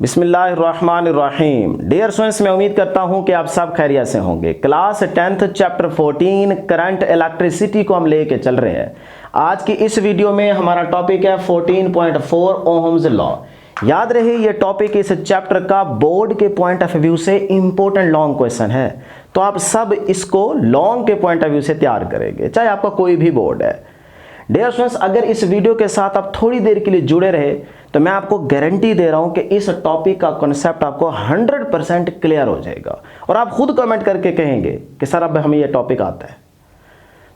बिस्मिल्लाहिर्रहमानिर्रहीम। Dear students, मैं उम्मीद करता हूं कि आप सब खैरियत से होंगे। Class 10th chapter 14 current electricity को हम लेके चल रहे हैं। आज की इस वीडियो में हमारा टॉपिक है 14.4 ओहम्स लॉ। याद रहे ये टॉपिक इस चैप्टर का बोर्ड के पॉइंट ऑफ व्यू से इंपॉर्टेंट लॉन्ग क्वेश्चन है, तो आप सब इसको लॉन्ग के पॉइंट ऑफ व्यू से तैयार करेंगे, चाहे आपका कोई भी बोर्ड है। डियर स्टूडेंट्स, अगर इस वीडियो के साथ आप थोड़ी देर के लिए जुड़े रहे तो मैं आपको गारंटी दे रहा हूं कि इस टॉपिक का कॉन्सेप्ट आपको 100% क्लियर हो जाएगा और आप खुद कमेंट करके कहेंगे कि सर अब हमें यह टॉपिक आता है।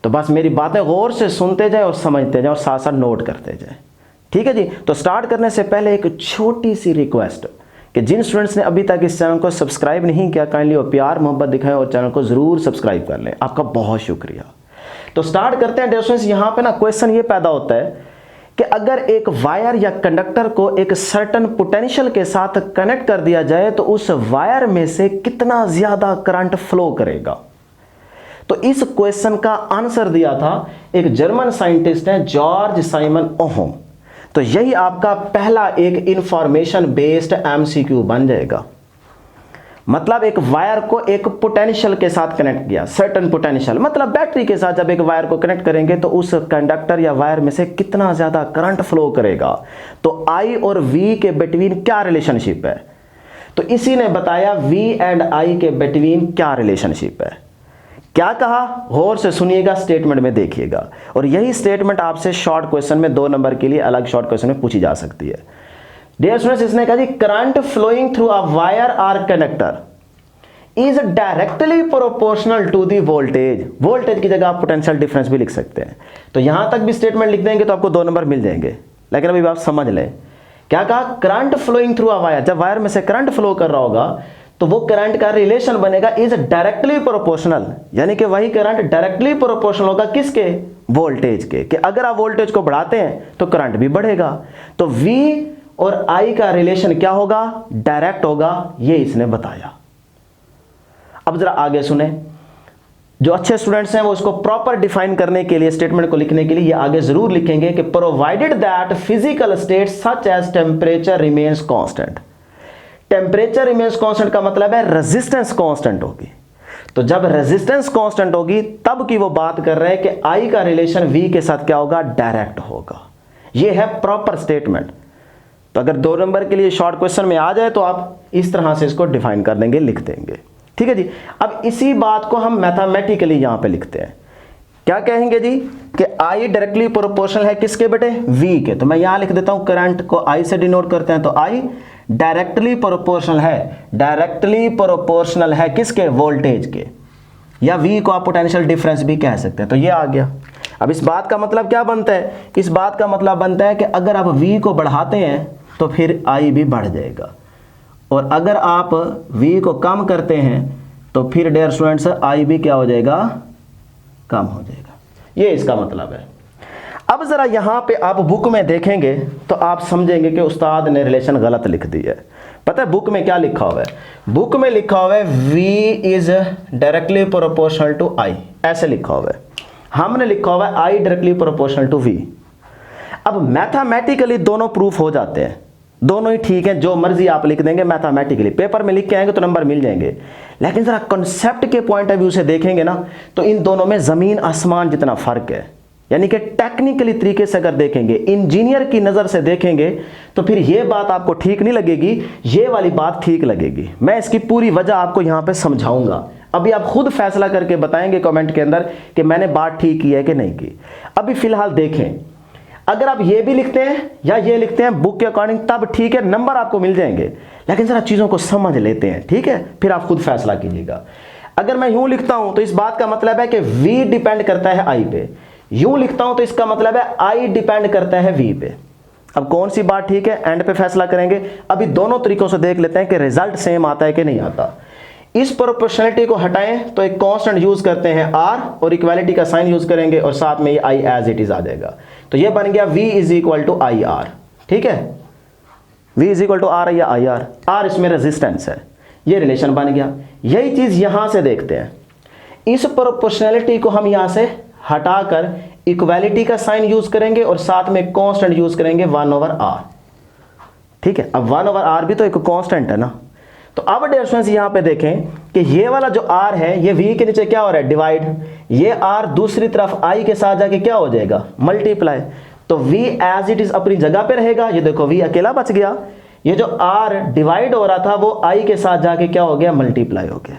तो बस मेरी बातें गौर से सुनते जाए और समझते जाए और साथ साथ नोट करते जाए। ठीक है जी। तो स्टार्ट करने से पहले एक छोटी सी रिक्वेस्ट कि जिन स्टूडेंट्स ने अभी तक इस चैनल को सब्सक्राइब नहीं किया, काइंडली और प्यार मोहब्बत दिखाएं और चैनल को जरूर सब्सक्राइब कर लें। आपका बहुत शुक्रिया। तो स्टार्ट करते हैं डियर स्टूडेंट्स। यहां पे ना क्वेश्चन ये पैदा होता है कि अगर एक वायर या कंडक्टर को एक सर्टेन पोटेंशियल के साथ कनेक्ट कर दिया जाए तो उस वायर में से कितना ज्यादा करंट फ्लो करेगा। तो इस क्वेश्चन का आंसर दिया था एक जर्मन साइंटिस्ट है, जॉर्ज साइमन ओहम। तो यही आपका पहला एक इंफॉर्मेशन बेस्ड एमसीक्यू बन जाएगा। मतलब एक वायर को एक पोटेंशियल के साथ कनेक्ट किया, सर्टेन पोटेंशियल, मतलब बैटरी के साथ जब एक वायर को कनेक्ट करेंगे तो उस कंडक्टर या वायर में से कितना ज्यादा करंट फ्लो करेगा। तो आई और वी के बिटवीन क्या रिलेशनशिप है, तो इसी ने बताया वी एंड आई के बिटवीन क्या रिलेशनशिप है। क्या कहा, गौर से सुनिएगा, स्टेटमेंट में देखिएगा। और यही स्टेटमेंट आपसे शॉर्ट क्वेश्चन में 2 नंबर के लिए अलग शॉर्ट क्वेश्चन में पूछी जा सकती है। डियर स्टूडेंट्स, इसने कहा जी current flowing through a wire or conductor is directly proportional to the voltage. Voltage की जगह आप पोटेंशियल डिफरेंस भी लिख सकते हैं। तो यहां तक भी स्टेटमेंट लिख देंगे तो आपको 2 नंबर मिल जाएंगे। लेकिन अभी आप समझ लें क्या कहा, current flowing through a wire, जब वायर में से करंट फ्लो कर रहा होगा तो वो करंट का रिलेशन बनेगा इज डायरेक्टली प्रोपोर्शनल, यानी कि वही करंट डायरेक्टली प्रोपोर्शनल होगा किसके, वोल्टेज के। कि अगर आप वोल्टेज को बढ़ाते हैं तो करंट भी बढ़ेगा। तो V और I का रिलेशन क्या होगा, डायरेक्ट होगा, ये इसने बताया। अब जरा आगे सुने। जो अच्छे स्टूडेंट्स हैं वो इसको प्रॉपर डिफाइन करने के लिए, स्टेटमेंट को लिखने के लिए ये आगे जरूर लिखेंगे कि provided that physical state such as temperature remains constant. Temperature remains constant का मतलब है रेजिस्टेंस कांस्टेंट होगी। तो जब रेजिस्टेंस कांस्टेंट होगी तब की वो बात कर रहे हैं कि आई का रिलेशन वी के साथ क्या होगा, डायरेक्ट होगा। ये है प्रॉपर स्टेटमेंट। तो अगर 2 नंबर के लिए शॉर्ट क्वेश्चन में आ जाए तो आप इस तरह से इसको डिफाइन कर देंगे, लिख देंगे। ठीक है जी। अब इसी बात को हम मैथमेटिकली यहां पे लिखते हैं। क्या कहेंगे जी कि I डायरेक्टली प्रोपोर्शनल है किसके बेटे, V के। तो मैं यहां लिख देता हूं, करंट को I से डिनोट करते हैं, तो I डायरेक्टली प्रोपोर्शनल है, डायरेक्टली प्रोपोर्शनल है किसके, वोल्टेज के। या V को आप पोटेंशियल डिफरेंस भी कह सकते हैं। तो ये आ गया। अब इस बात का मतलब क्या बनता है, इस बात का मतलब बनता है कि अगर आप V को बढ़ाते हैं तो फिर I भी बढ़ जाएगा, और अगर आप V को कम करते हैं तो फिर डियर स्टूडेंट्स I भी क्या हो जाएगा, कम हो जाएगा। ये इसका मतलब है। अब जरा यहां पे आप बुक में देखेंगे तो आप समझेंगे कि उस्ताद ने रिलेशन गलत लिख दी है। पता है बुक में क्या लिखा हुआ है, बुक में लिखा हुआ है V is directly proportional to I, ऐसे लिखा हुआ है। हमने लिखा हुआ है I directly proportional to V। अब मैथमेटिकली दोनों प्रूफ हो जाते हैं, दोनों ही ठीक है, जो मर्जी आप लिख देंगे मैथमेटिकली, पेपर में लिख के आएंगे तो नंबर मिल जाएंगे। लेकिन जरा कॉन्सेप्ट के पॉइंट ऑफ व्यू से देखेंगे ना तो इन दोनों में जमीन आसमान जितना फर्क है। यानी कि टेक्निकली तरीके से अगर देखेंगे, इंजीनियर की नजर से देखेंगे तो फिर यह बात आपको ठीक नहीं लगेगी, ये वाली बात ठीक लगेगी। मैं इसकी पूरी वजह आपको यहां पे समझाऊंगा। अभी आप खुद फैसला करके बताएंगे कमेंट के अंदर कि मैंने बात ठीक की है कि नहीं की। अभी फिलहाल देखें, अगर आप ये भी लिखते हैं या ये लिखते हैं बुक के अकॉर्डिंग तब ठीक है, नंबर आपको मिल जाएंगे। लेकिन जरा चीजों को समझ लेते हैं, ठीक है, फिर आप खुद फैसला कीजिएगा। अगर मैं यूं लिखता हूं तो इस बात का मतलब है कि V डिपेंड करता है I पे। यूं लिखता हूं तो इसका मतलब है I डिपेंड करता है V पे। अब कौन सी बात ठीक है, एंड पे फैसला करेंगे। अभी दोनों तरीकों से देख लेते हैं कि रिजल्ट सेम आता है कि नहीं आता। इस प्रोपोर्शनलिटी को हटाएं तो एक कांस्टेंट यूज करते हैं R और इक्वालिटी का साइन यूज करेंगे और साथ में ये I एज इट इज आ जाएगा। तो ये बन गया V is equal to I R. ठीक है, V is equal to R या आई आर, R इसमें रेजिस्टेंस है, ये रिलेशन बन गया। यही चीज यहां से देखते हैं, इस प्रोपोर्शनलिटी को हम यहां से हटाकर इक्वालिटी का साइन यूज करेंगे और साथ में कांस्टेंट यूज करेंगे 1/r। ठीक है। अब 1/r भी तो एक कांस्टेंट है ना। तो अब डियर स्टूडेंट्स यहाँ पे देखें कि ये वाला जो r है ये v के नीचे क्या हो रहा है, डिवाइड। ये r दूसरी तरफ i के साथ जाके क्या हो जाएगा, मल्टीप्लाई। तो v एज इट इज अपनी जगह पे रहेगा। ये देखो v अकेला बच गया। ये जो r डिवाइड हो रहा था वो i के साथ जाके क्या हो गया, मल्टीप्लाई हो गया।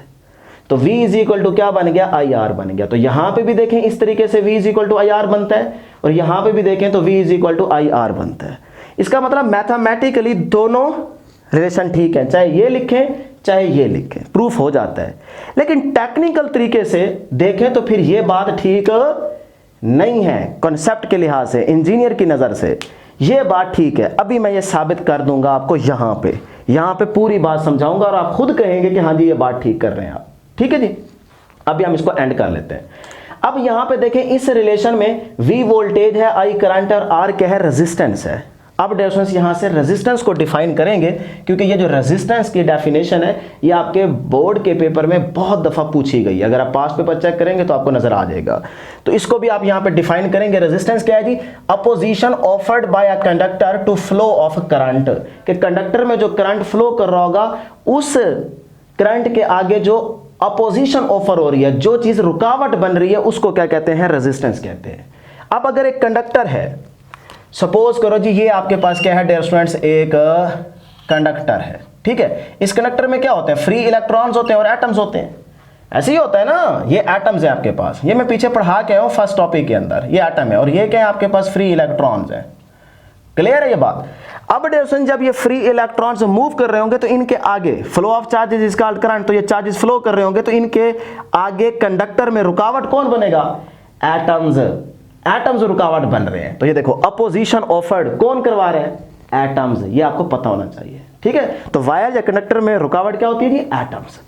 तो v इज इक्वल टू क्या बन गया, IR बन गया। तो यहां पे भी देखें इस तरीके से v is equal to IR बनता है, और यहां पे भी देखें तो v is equal to IR बनता है। इसका मतलब मैथमेटिकली दोनों रिलेशन ठीक है, चाहे ये लिखें चाहे ये लिखें, प्रूफ हो जाता है। लेकिन टेक्निकल तरीके से देखें तो फिर ये बात ठीक नहीं है। कॉन्सेप्ट के लिहाज से, इंजीनियर की नज़र से ये बात ठीक है। अभी मैं ये साबित कर दूंगा आपको, यहाँ पे पूरी बात समझाऊंगा और आप खुद कहेंगे कि हाँ जी ये बात ठीक कर रहे हैं आप। ठीक है जी, अभी हम इसको एंड कर लेते हैं। अब यहां पे देखें इस रिलेशन में V वोल्टेज है, I करंट और R क्या है, रेजिस्टेंस है। अब डिफरेंस यहां से रेजिस्टेंस को डिफाइन करेंगे, क्योंकि ये जो रेजिस्टेंस की डेफिनेशन है ये आपके बोर्ड के पेपर में बहुत दफा पूछी गई। अगर आप पास्ट पेपर चेक करेंगे तो आपको नजर आ जाएगा। तो इसको भी आप यहां पे डिफाइन करेंगे। रेजिस्टेंस क्या है जी, opposition offered by a conductor to flow of current, कि कंडक्टर में जो करंट फ्लो कर रहा होगा उस करंट के आगे जो अपोजिशन ऑफर हो रही है, जो चीज रुकावट बन रही है, उसको क्या कहते हैं, रेजिस्टेंस कहते हैं। अब अगर एक कंडक्टर है, सपोज करो जी ये आपके पास क्या है डियर स्टूडेंट्स, एक कंडक्टर है। ठीक है, इस कंडक्टर में क्या होते हैं, फ्री इलेक्ट्रॉन्स होते हैं और एटम्स होते हैं। ऐसे ही होता है ना, ये एटम्स है आपके पास, ये मैं पीछे पढ़ा के आया हूं फर्स्ट टॉपिक के अंदर, ये एटम है और ये क्या है आपके पास, फ्री इलेक्ट्रॉन्स है। क्लियर है ये बात। अब डियर जब ये फ्री इलेक्ट्रॉन्स मूव कर रहे होंगे तो इनके आगे flow of charges is called current, तो ये चार्जेस फ्लो कर रहे होंगे तो इनके आगे कंडक्टर में रुकावट कौन बनेगा, एटम्स। एटम्स रुकावट बन रहे हैं। तो ये देखो अपोजिशन ऑफर्ड कौन करवा रहे हैं, एटम्स। ये आपको पता होना चाहिए। ठीक है, तो वायर या कंडक्टर में रुकावट क्या होती है जी, एटम्स।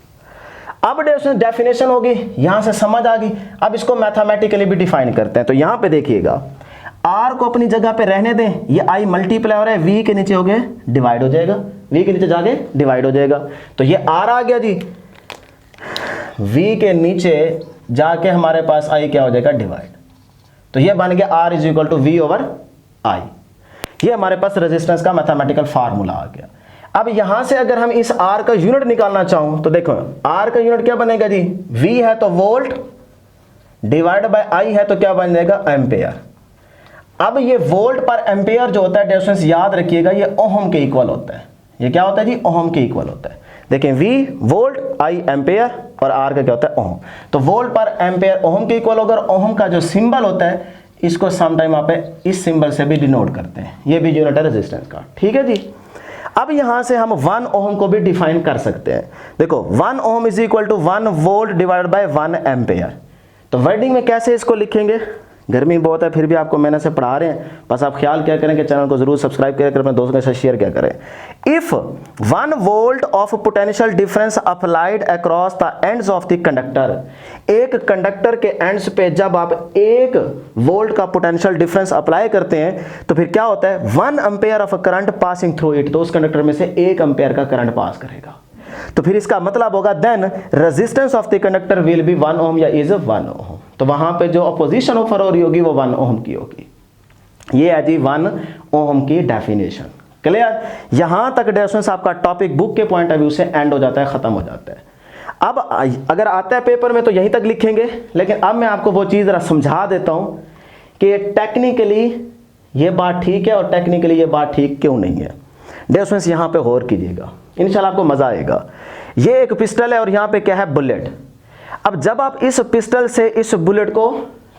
अब डेफिनेशन होगी, यहां से समझ आ गई। अब इसको मैथमेटिकली भी डिफाइन करते हैं। तो यहां पे देखिएगा, R को अपनी जगह पे रहने दें, ये I मल्टीप्लाई हो रहा है, V के नीचे हो गए डिवाइड हो जाएगा, V के नीचे जाके डिवाइड हो जाएगा। तो ये R आ गया जी, V के नीचे जाके हमारे पास I क्या हो जाएगा, डिवाइड। तो ये बन गया R is equal to V over I। ये हमारे पास रेजिस्टेंस का मैथमेटिकल फार्मूला आ गया। अब यहां से अगर हम इस R का यूनिट निकालना चाहूं तो देखो R का यूनिट क्या बनेगा जी, V है तो वोल्ट, डिवाइड बाय I है तो क्या बन जाएगा, एम्पेयर। अब ये वोल्ट पर एम्पेयर जो होता है डिस्टेंस याद रखिएगा, ये ओहम के इक्वल होता है। ये क्या होता है जी, ओहम के इक्वल होता है। देखें V वोल्ट, I एम्पेयर और R का क्या होता है, ओहम। तो वोल्ट पर एम्पेयर ओहम के इक्वल होगा। ओहम का जो सिंबल होता है इसको समटाइम आप इस सिंबल से भी डिनोट करते हैं, ये भी यूनिट है रेजिस्टेंस का। ठीक है जी। अब यहां से हम 1 ओहम को भी डिफाइन कर सकते हैं। देखो 1 ohm is equal to 1 volt divided by 1 ampere. तो वर्डिंग में कैसे इसको लिखेंगे, गर्मी बहुत है फिर भी आपको मेहनत से पढ़ा रहे हैं, बस आप ख्याल क्या करें कि चैनल को जरूर सब्सक्राइब करें, अपने दोस्तों के साथ शेयर क्या करें। If 1 volt of potential difference applied across the ends of the conductor, एक कंडक्टर के एंड्स पे जब आप 1 वोल्ट का पोटेंशियल डिफरेंस अप्लाई करते हैं तो फिर क्या होता है, 1 ampere of current passing through it, तो उस कंडक्टर में से 1 एम्पेयर का करंट पास करेगा। तो फिर इसका मतलब होगा then resistance of the conductor will be 1 ohm या इज 1 ओम। तो वहां पे जो अपोजिशन ऑफर हो रही होगी वो 1 ओम की होगी। ये है जी 1 ओम की डेफिनेशन। क्लियर। यहां तक डिस्टेंस आपका टॉपिक बुक के पॉइंट ऑफ व्यू से एंड हो जाता है, खत्म हो जाता है। अब अगर आता है पेपर में तो यहीं तक लिखेंगे, लेकिन अब मैं आपको वो चीज जरा समझा देता हूं कि टेक्निकली ये बात ठीक है और टेक्निकली ये बात ठीक क्यों नहीं है। डिस्टेंस यहां पे गौर कीजिएगा, इंशाल्लाह आपको मजा आएगा। ये एक पिस्टल है और यहां पे क्या है, बुलेट। अब जब आप इस पिस्टल से इस बुलेट को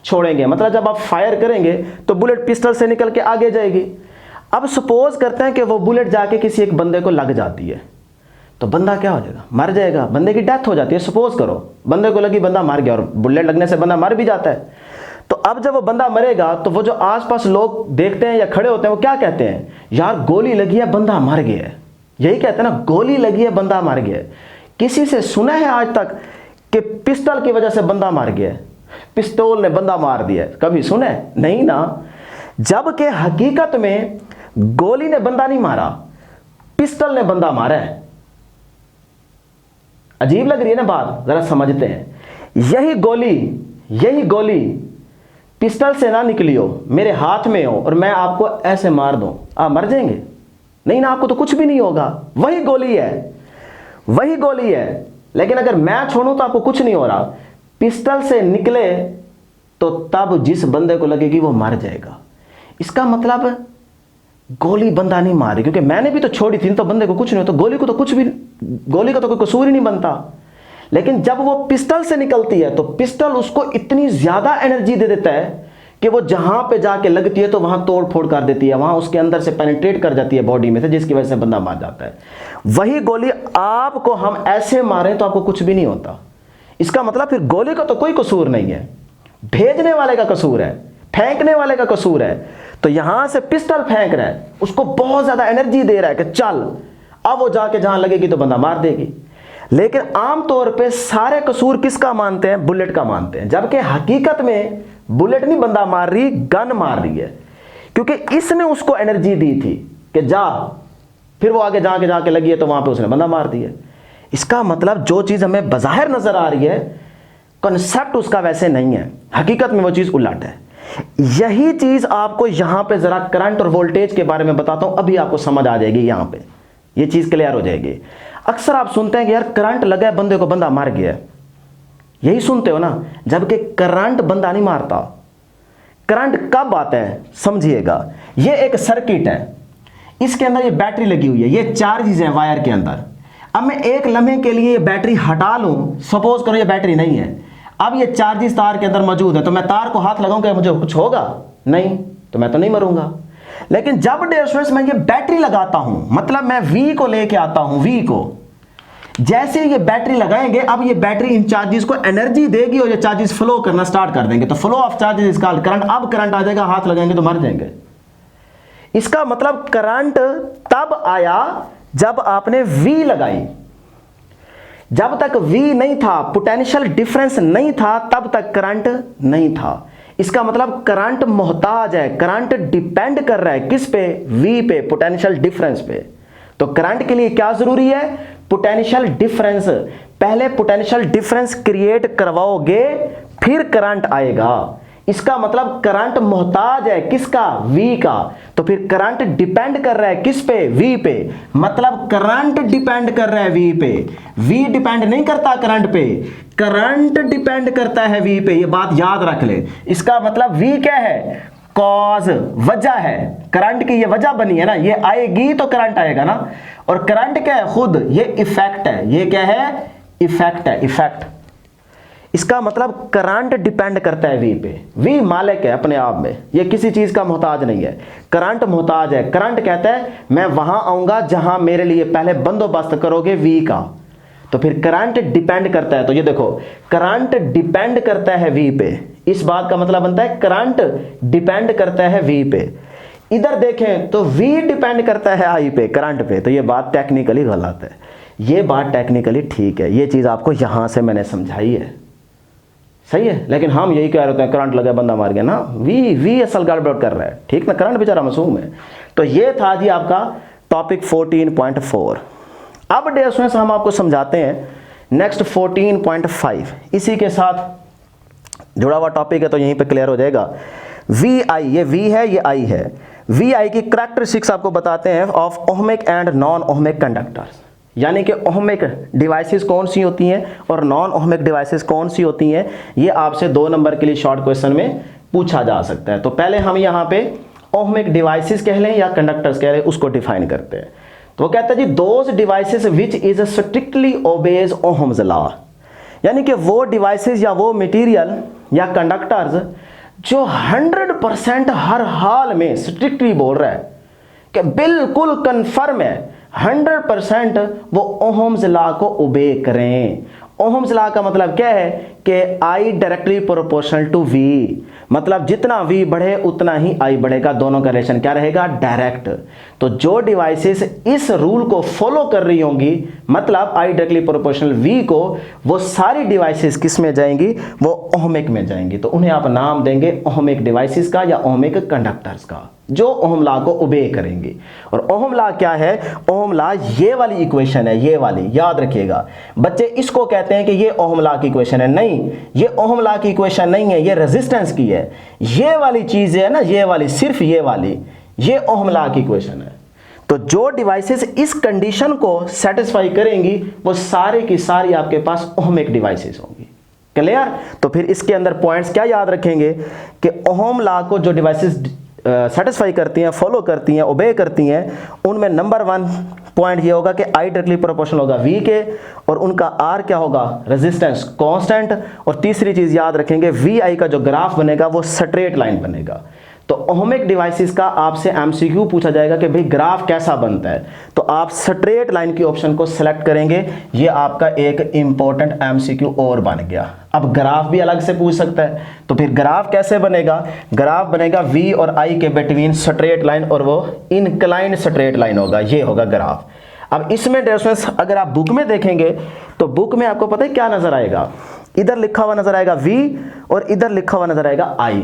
छोड़ेंगे, मतलब जब आप फायर करेंगे तो बुलेट पिस्टल से निकल के आगे जाएगी। अब सपोज करते हैं कि वो बुलेट जाके किसी एक बंदे को लग जाती है, तो बंदा क्या हो जाएगा, मर जाएगा, बंदे की डेथ हो जाती है। सपोज करो बंदे को लगी, बंदा मर गया, और बुलेट लगने से बंदा मर भी जाता है। तो अब जब वो बंदा मरेगा तो वो जो आसपास लोग देखते हैं या खड़े होते हैं वो क्या कहते हैं, यार गोली लगी है, बंदा मर गया है। यही कहते हैं ना, गोली लगी है, बंदा मर गया है। किसी से सुना है आज तक कि पिस्टल की वजह से बंदा मर गया है, पिस्तौल ने बंदा मार दिया है? कभी सुने? नहीं ना। जबकि हकीकत में गोली ने बंदा नहीं मारा, पिस्टल ने बंदा मारा है। अजीब लग रही है ना बात, जरा समझते हैं। यही गोली पिस्टल से ना निकली हो, मेरे हाथ में हो और मैं आपको ऐसे मार दूं, आप मर जाएंगे? नहीं ना, आपको तो कुछ भी नहीं होगा, वही गोली है, वही गोली है। लेकिन अगर मैं छोड़ूं तो आपको कुछ नहीं हो रहा। पिस्टल से निकले तो तब जिस बंदे को लगेगी वो मर जाएगा। इसका मतलब गोली बंदा नहीं मार रही, क्योंकि मैंने भी तो छोड़ी थी तो बंदे को कुछ नहीं हो, तो गोली को तो कुछ भी, गोली का तो कोई कसूर ही नहीं बनता। लेकिन जब वो पिस्टल से निकलती है तो पिस्टल उसको इतनी ज्यादा एनर्जी दे देता है कि वो जहां पे जाके लगती है तो वहां तोड़ फोड़ कर देती है, वहां उसके अंदर से पेनिट्रेट कर जाती है बॉडी में से, जिसकी वजह से बंदा मार जाता है। वही गोली आपको हम ऐसे मारें तो आपको कुछ भी नहीं होता। इसका मतलब फिर गोली का तो कोई कसूर नहीं है, भेजने वाले का कसूर है, फेंकने वाले का कसूर है। तो यहां से पिस्टल फेंक रहा है, उसको बहुत ज्यादा एनर्जी दे रहा है कि चल, अब वो जाके जहां लगेगी तो बंदा मार देगी। लेकिन आमतौर पे सारे कसूर किसका मानते हैं? बुलेट का मानते हैं, जबकि हकीकत में बुलेट नहीं बंदा मार रही, गन मार रही है, क्योंकि इसने उसको एनर्जी दी थी कि जा, फिर वो आगे जाके लगी है तो वहां पे उसने बंदा मार दिया। इसका मतलब जो चीज हमें बज़ाहिर नजर आ रही है, कॉन्सेप्ट उसका वैसे नहीं है, हकीकत में वो चीज उलट है। यही चीज आपको यहां पे जरा करंट और वोल्टेज के बारे में बताता हूं, अभी आपको समझ आ जाएगी, यहां पे ये चीज क्लियर हो जाएगी। अक्सर आप सुनते हैं कि यार करंट लगा है बंदे को, बंदा मर गया, यही सुनते हो ना, जबकि करंट बंदा नहीं मारता। करंट कब आता है समझिएगा, ये एक सर्किट है, इसके अंदर ये बैटरी लगी हुई है, ये चार्जेस है वायर के अंदर। अब मैं एक लम्हे के लिए ये बैटरी हटा लूं, सपोज करो ये बैटरी नहीं है, अब ये चार्जेस तार के अंदर मौजूद है, तो मैं तार को हाथ लगाऊंगा मुझे कुछ होगा नहीं, तो मैं तो नहीं मरूंगा। लेकिन जब डियर स्टूडेंट्स मैं ये बैटरी लगाता हूं, मतलब मैं V को लेके आता हूं, V को जैसे ये बैटरी लगाएंगे, अब ये बैटरी इन चार्जेस को एनर्जी देगी और ये चार्जेस फ्लो करना स्टार्ट कर देंगे, तो flow of charges is called current. अब करंट आ जाएगा, हाथ लगाएंगे तो मर जाएंगे। इसका मतलब करंट तब आया जब आपने V लगाई, जब तक V नहीं था, पोटेंशियल डिफरेंस नहीं था, तब तक करंट नहीं था। इसका मतलब करंट मोहताज है, करंट डिपेंड कर रहा है किस पे? V पे, पोटेंशियल डिफरेंस पे। तो करंट के लिए क्या जरूरी है? Potential difference. पहले पोटेंशियल डिफरेंस क्रिएट करवाओगे फिर करंट आएगा। इसका मतलब करंट मोहताज है किसका? V का। तो फिर करंट डिपेंड कर रहा है किस पे? V पे। मतलब करंट डिपेंड कर रहा है V पे, V डिपेंड नहीं करता करंट पे, करंट डिपेंड करता है V पे। ये बात याद रख ले। इसका मतलब V क्या है? कॉज, वजह है, करंट की ये वजह बनी है ना, ये आएगी तो करंट आएगा ना। और करंट क्या है? खुद ये इफेक्ट है। ये क्या है? इफेक्ट है, इफेक्ट। इसका मतलब करंट डिपेंड करता है V पे। V मालिक है अपने आप में, ये किसी चीज का मोहताज नहीं है। करंट मोहताज है। करंट कहता है मैं वहां आऊंगा जहां मेरे लिए पहले बंदोबस्त करोगे V का। तो फिर करंट डिपेंड करता है। तो ये देखो, करंट डिपेंड करता है V पे। इस बात का मतलब बनता है करंट डिपेंड करता है V पे। इधर देखें तो V डिपेंड करता है I पे, करंट पे। तो ये बात टेक्निकली गलत है, ये बात टेक्निकली ठीक है। ये चीज आपको यहां से मैंने समझाई है, सही है। लेकिन हम यही कह रहे हैं करंट लगा बंदा मार गया ना, वी असल गड़बड़ कर रहा है, ठीक ना, करंट बेचारा मासूम है। तो ये था जी आपका टॉपिक 14.4। अब डियर स्टूडेंट्स हम आपको समझाते हैं नेक्स्ट 14.5, इसी के साथ जुड़ा हुआ टॉपिक है, तो यहीं पे क्लियर हो जाएगा। वी आई, ये वी है, ये आई है। वी आई की करैक्टरिस्टिक्स आपको बताते हैं of ohmic and non ohmic conductors, यानी कि ओहमिक डिवाइसेस कौन सी होती हैं और नॉन ओहमिक डिवाइसेस कौन सी होती हैं। ये आपसे 2 नंबर के लिए शॉर्ट क्वेश्चन में पूछा जा सकता है। तो पहले हम यहाँ पे ओहमिक डिवाइसेस कह लें या कंडक्टर्स कह लें, उसको डिफाइन करते हैं। तो वो कहता है जी those devices which is strictly obeys Ohm's law, यानी कि वो डिवाइसेस या वो मटेरियल या कंडक्टर्स जो 100% हर हाल में, स्ट्रिक्टली बोल रहा है कि बिल्कुल कन्फर्म है, 100% वो ओहम्स लॉ को ओबे करें। ओहम्स लॉ का मतलब क्या है कि I directly proportional to V, मतलब जितना V बढ़े उतना ही I बढ़ेगा, दोनों का रिलेशन क्या रहेगा? डायरेक्ट। तो जो डिवाइसेस इस रूल को फॉलो कर रही होंगी, मतलब I डायरेक्टली प्रोपोर्शनल V को, वो सारी डिवाइसेस किस में जाएंगी? वो ओहमिक में जाएंगी। तो उन्हें आप नाम देंगे ओहमिक डिवाइसेस का या ओहमिक कंडक्टर्स का, जो ओहम लॉ को ओबे करेंगे। और ओहम लॉ क्या है? ओहम लॉ ये वाली इक्वेशन है, ये वाली, याद रखिएगा बच्चे। इसको कहते हैं कि ये ओहम लॉ की इक्वेशन है, नहीं, ये ओहम लॉ की इक्वेशन नहीं है, ये रेजिस्टेंस की है। ये वाली चीज है ना, ये वाली, सिर्फ ये वाली, ये ओहम लॉ की इक्वेशन है। तो जो डिवाइसेस इस कंडीशन को सेटिस्फाई करेंगी वो सारे की सारी आपके पास ओहमिक डिवाइसेस होंगी। क्लियर? तो फिर इसके अंदर पॉइंट्स क्या याद रखेंगे कि ओहम लॉ को जो डिवाइसेस सेटिस्फाई करती हैं, फॉलो करती हैं, ओबे करती हैं, उनमें नंबर 1 पॉइंट ये होगा कि आई डायरेक्टली प्रोपोर्शनल होगा V के, और उनका R क्या होगा, रेजिस्टेंस कांस्टेंट। और तीसरी चीज याद रखेंगे, VI का जो ग्राफ बनेगा वो स्ट्रेट लाइन बनेगा। तो ओहमिक डिवाइसेस का आपसे एमसीक्यू पूछा जाएगा कि भाई ग्राफ कैसा बनता है, तो आप स्ट्रेट लाइन की ऑप्शन को सिलेक्ट करेंगे। ये आपका एक इंपॉर्टेंट एमसीक्यू और बन गया। अब ग्राफ भी अलग से पूछ सकता है, तो फिर ग्राफ कैसे बनेगा? ग्राफ बनेगा V और I के बिटवीन स्ट्रेट लाइन, और वो इनक्लाइंड स्ट्रेट लाइन होगा, ये होगा ग्राफ। अब इसमें डिफरेंस अगर आप बुक में देखेंगे तो बुक में आपको पता है क्या नजर आएगा? इधर लिखा हुआ नजर आएगा V और इधर लिखा हुआ नजर आएगा I।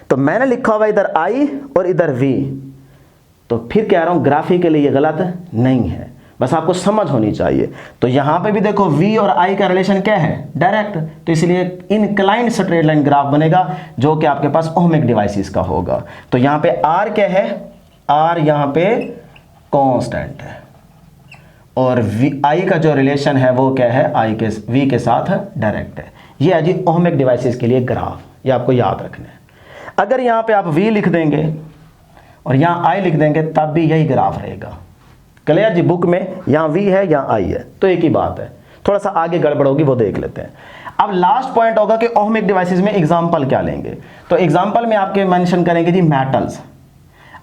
तो मैंने लिखा हुआ इधर I और इधर V, तो फिर कह रहा हूं ग्राफिकली ये गलत नहीं है, बस आपको समझ होनी चाहिए। तो यहां पे भी देखो V और I का रिलेशन क्या है, डायरेक्ट, तो इसलिए इनक्लाइंड स्ट्रेट लाइन ग्राफ बनेगा जो कि आपके पास ओहमिक डिवाइसेस का होगा। तो यहां पे R क्या है, R यहां पे कांस्टेंट है, और I का जो रिलेशन है वो क्या है, I के V के साथ डायरेक्ट है। ये है जी ओहमिक डिवाइसेस के लिए ग्राफ, ये आपको याद रखना है। अगर यहाँ पे आप V लिख देंगे और यहाँ I लिख देंगे तब भी यही ग्राफ रहेगा। क्लियर जी? बुक में यहाँ V है, यहाँ I है, तो एक ही बात है। थोड़ा सा आगे गड़बड़ होगी, वो देख लेते हैं। अब लास्ट पॉइंट होगा कि ओहमिक डिवाइसेस में एग्जांपल क्या लेंगे। तो एग्जांपल में आपके मेंशन करेंगे जी मेटल्स।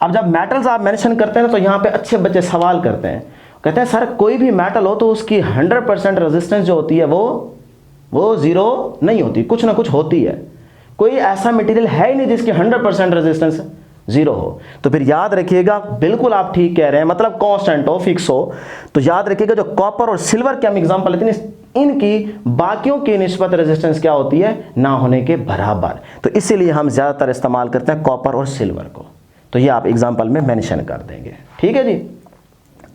अब जब मेटल्स आप मेंशन करते हैं ना, तो यहाँ पे अच्छे बच्चे सवाल करते हैं, कहते हैं सर कोई भी मेटल हो तो उसकी 100% रेजिस्टेंस जो होती है वो जीरो नहीं होती, कुछ ना कुछ होती है। कोई ऐसा मटेरियल है ही नहीं जिसकी 100% रेजिस्टेंस जीरो हो। तो फिर याद रखिएगा, बिल्कुल आप ठीक कह रहे हैं, मतलब कांस्टेंट हो, फिक्स हो। तो याद रखिएगा जो कॉपर और सिल्वर के हम एग्जांपल लेते हैं, इनकी बाकियों की निस्बत रेजिस्टेंस क्या होती है, ना होने के बराबर। तो इसीलिए हम ज्यादातर इस्तेमाल करते हैं कॉपर और सिल्वर को। तो ये आप एग्जांपल में मेंशन कर देंगे, ठीक है जी।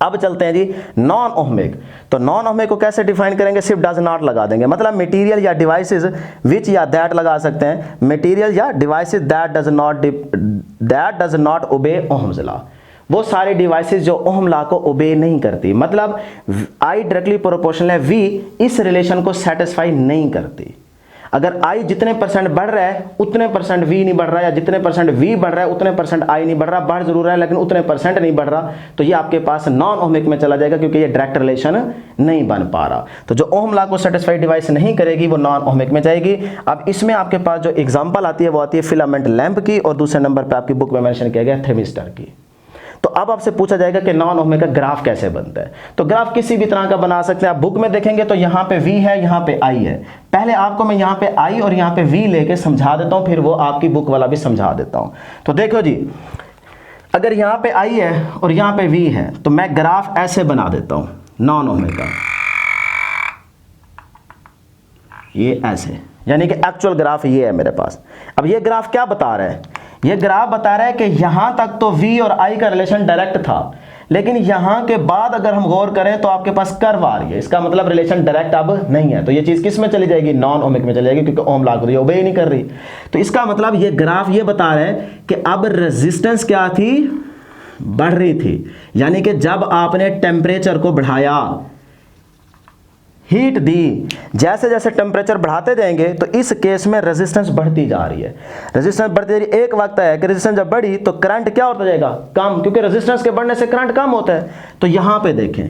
अब चलते हैं जी नॉन ओहमिक। तो नॉन ओहमिक को कैसे डिफाइन करेंगे? सिर्फ डज नॉट लगा देंगे, मतलब मटेरियल या डिवाइसेस विच या दैट लगा सकते हैं, मटेरियल या devices that does not obey ohm's law. वो सारे डिवाइसेस जो ओहम लॉ को ओबे नहीं करती, मतलब I डायरेक्टली प्रोपोर्शनल है V, इस रिलेशन को सेटिस्फाई नहीं करती। अगर I जितने % बढ़ रहा है उतने % V नहीं बढ़ रहा, या जितने % V बढ़ रहा है उतने % I नहीं बढ़ रहा, बढ़ जरूर रहा है लेकिन उतने % नहीं बढ़ रहा, तो ये आपके पास नॉन ओहमिक में चला जाएगा, क्योंकि ये डायरेक्ट रिलेशन नहीं बन पा रहा। तो जो ओहम लॉ को सेटिस्फाई डिवाइस नहीं करेगी वो नॉन ओहमिक में जाएगी। अब इसमें आपके पास जो एग्जांपल आती है वो आती है फिलामेंट लैंप की, और दूसरे नंबर पर आपकी बुक में मेंशन किया गया थर्मिस्टर की। तो अब आपसे पूछा जाएगा कि नॉन ओहमिक का ग्राफ कैसे बनता है। तो ग्राफ किसी भी तरह का बना सकते हैं। आप बुक में देखेंगे तो यहाँ पे V है, यहाँ पे I है। पहले आपको मैं यहाँ पे I और यहाँ पे V लेके समझा देता हूँ, फिर वो आपकी बुक वाला भी समझा देता हूँ। तो देखो जी, अगर यहाँ पे I है और यहाँ पे V है, तो मैं ग्राफ ऐसे बना देता हूँ नॉन ओहमिक का, ये ऐसे, यानी कि एक्चुअल ग्राफ ये है मेरे पास। अब ये ग्राफ क्या बता रहा है? ये ग्राफ बता रहा है कि यहां तक तो V और I का रिलेशन डायरेक्ट था, लेकिन यहां के बाद अगर हम गौर करें तो आपके पास कर्व आ रही है, इसका मतलब रिलेशन डायरेक्ट अब नहीं है। तो ये चीज किस में चली जाएगी? नॉन ओहमिक में चली जाएगी, क्योंकि ओम लॉ को ये ओबे ही नहीं कर रही। तो इसका मतलब ये ग्राफ ये बता रहा है कि अब रेजिस्टेंस क्या थी, बढ़ रही थी, यानी कि जब आपने टेम्परेचर को बढ़ाया, हीट दी, जैसे जैसे टेम्परेचर बढ़ाते जाएंगे तो इस केस में रेजिस्टेंस बढ़ती जा रही है। रेजिस्टेंस बढ़ती जा रही है, एक वक्त है कि रेजिस्टेंस जब बढ़ी तो करंट क्या होता जाएगा? कम, क्योंकि रेजिस्टेंस के बढ़ने से करंट कम होता है। तो यहां पे देखें,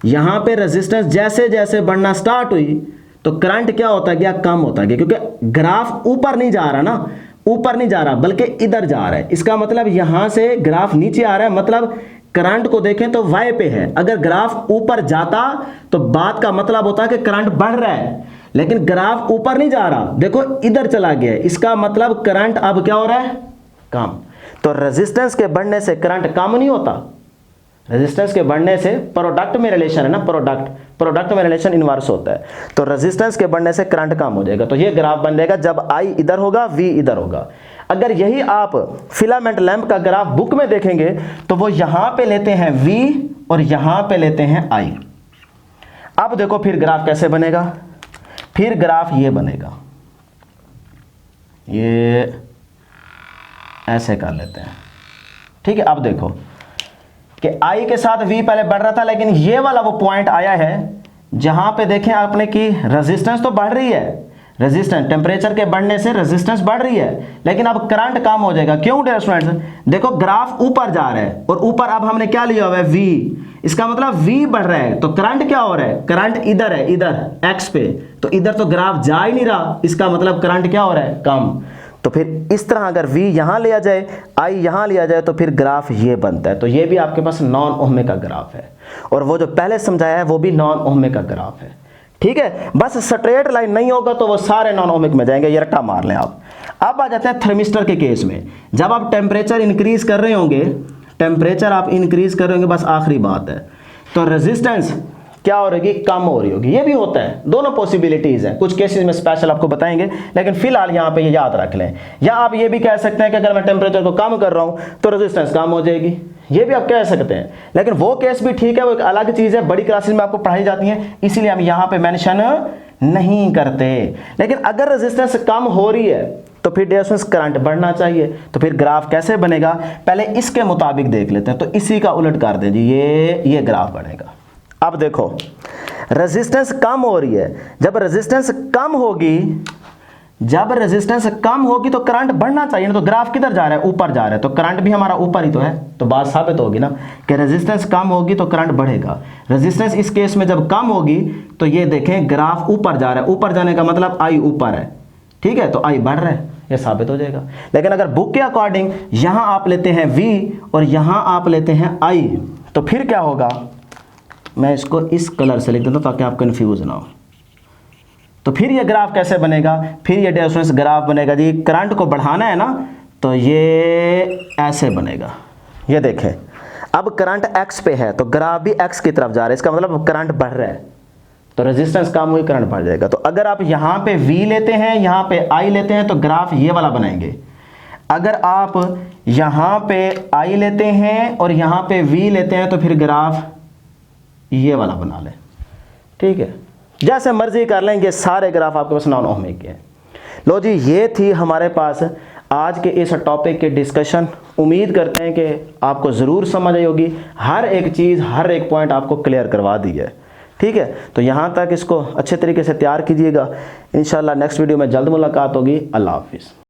यहां पे रेजिस्टेंस जैसे जैसे बढ़ना स्टार्ट हुई तो करंट क्या होता गया? कम होता गया, क्योंकि ग्राफ ऊपर नहीं जा रहा ना, ऊपर नहीं जा रहा बल्कि इधर जा रहा है। इसका मतलब यहां से ग्राफ नीचे आ रहा है, मतलब करंट को देखें तो Y पे है। अगर ग्राफ ऊपर जाता तो बात का मतलब होता है कि करंट बढ़ रहा है, लेकिन ग्राफ ऊपर नहीं जा रहा, देखो इधर चला गया, इसका मतलब करंट अब क्या हो रहा है? कम। तो रेजिस्टेंस के बढ़ने से करंट कम नहीं होता, रेजिस्टेंस के बढ़ने से प्रोडक्ट में रिलेशन है ना, प्रोडक्ट में रिलेशन इनवर्स होता है। तो रेजिस्टेंस के बढ़ने से करंट कम हो जाएगा। तो ये ग्राफ बन जाएगा जब I इधर होगा, V इधर होगा। अगर यही आप फिलामेंट लैंप का ग्राफ बुक में देखेंगे तो वो यहां पे लेते हैं V और यहां पे लेते हैं I। अब देखो फिर ग्राफ कैसे बनेगा? फिर ग्राफ ये बनेगा, ये ऐसे कर लेते हैं, ठीक है। अब देखो कि I के साथ V पहले बढ़ रहा था, लेकिन ये वाला वो पॉइंट आया है जहां पे देखें आपने कि रेजिस्टेंस तो बढ़ रही है, रेजिस्टेंस टेम्परेचर के बढ़ने से रेजिस्टेंस बढ़ रही है, लेकिन अब करंट कम हो जाएगा। क्यों डियर स्टूडेंट्स? देखो ग्राफ ऊपर जा रहा है और ऊपर अब हमने क्या लिया हुआ है V, इसका मतलब V बढ़ रहा है, तो करंट क्या हो रहा है? करंट इधर है, इधर X पे, तो इधर तो ग्राफ जा ही नहीं रहा, इसका मतलब करंट क्या हो रहा है? कम। तो फिर इस तरह अगर V यहां लिया जाए, I यहां लिया जाए, तो फिर ग्राफ ये बनता है। तो ये भी आपके पास नॉन ओहमिक का ग्राफ है, और वो जो पहले समझाया है वो भी नॉन ओहमिक का ग्राफ है। ठीक है, बस स्ट्रेट लाइन नहीं होगा तो वो सारे नॉन ओहमिक में जाएंगे, ये रट्टा मार लें आप। अब आ जाते हैं थर्मिस्टर के केस में। जब आप टेम्परेचर इंक्रीज कर रहे होंगे, टेम्परेचर आप इंक्रीज कर रहे होंगे, बस आखिरी बात है, तो रेजिस्टेंस क्या हो रही? कम हो रही होगी। ये भी होता है, दोनों पॉसिबिलिटीज हैं, कुछ केसेस में स्पेशल आपको बताएंगे, लेकिन फिलहाल यहाँ पे ये याद रख लें। या आप ये भी कह सकते हैं कि अगर मैं टेम्परेचर को कम कर रहा हूँ तो रेजिस्टेंस कम हो जाएगी, ये भी आप कह सकते हैं, लेकिन वो केस भी ठीक है, वो एक अलग चीज़ है, बड़ी क्लासेस में आपको पढ़ाई जाती है, इसीलिए हम यहाँ पे मेंशन नहीं करते। लेकिन अगर रेजिस्टेंस कम हो रही है तो फिर डियर स्टूडेंट्स करंट बढ़ना चाहिए। तो फिर ग्राफ कैसे बनेगा? पहले इसके मुताबिक देख लेते हैं, तो इसी का उलट कर दें जी, ये ग्राफ बनेगा। अब देखो रेजिस्टेंस कम हो रही है, जब रेजिस्टेंस कम होगी, जब रेजिस्टेंस कम होगी तो करंट बढ़ना चाहिए ना, तो ग्राफ किधर जा रहा है? ऊपर जा रहा है, तो करंट भी हमारा ऊपर ही तो है, तो बात साबित होगी ना कि रेजिस्टेंस कम होगी तो करंट बढ़ेगा। रेजिस्टेंस इस केस में जब कम होगी तो ये देखें ग्राफ ऊपर जा रहा है, ऊपर जाने का मतलब I ऊपर है, ठीक है, तो I बढ़ रहा है, ये साबित हो जाएगा। लेकिन अगर बुक के अकॉर्डिंग यहां आप लेते हैं V और यहां आप लेते हैं I, तो फिर क्या होगा? मैं इसको इस कलर से लिख देता हूं ताकि आप कंफ्यूज ना हो। तो फिर ये ग्राफ कैसे बनेगा? फिर ये डियर स्टूडेंट्स ग्राफ बनेगा जी, करंट को बढ़ाना है ना, तो ये ऐसे बनेगा। ये देखें अब करंट X पे है तो ग्राफ भी X की तरफ जा रहा है, इसका मतलब करंट बढ़ रहा है, तो रेजिस्टेंस कम हुई करंट बढ़ जाएगा। तो अगर आप यहाँ पे V लेते हैं, यहाँ पे I लेते हैं, तो ग्राफ ये वाला बनाएंगे। अगर आप यहाँ पे I लेते हैं और यहाँ पे V लेते हैं तो फिर ग्राफ ये वाला बना लें, ठीक है, जैसे मर्जी कर लेंगे, सारे ग्राफ आपके पास नॉन ओहमिक के हैं। लो जी, ये थी हमारे पास आज के इस टॉपिक की डिस्कशन। उम्मीद करते हैं कि आपको ज़रूर समझ आई होगी, हर एक चीज़, हर एक पॉइंट आपको क्लियर करवा दी है, ठीक है। तो यहाँ तक इसको अच्छे तरीके से तैयार कीजिएगा। इंशाल्लाह नेक्स्ट वीडियो में जल्द मुलाकात होगी। अल्लाह हाफिज़।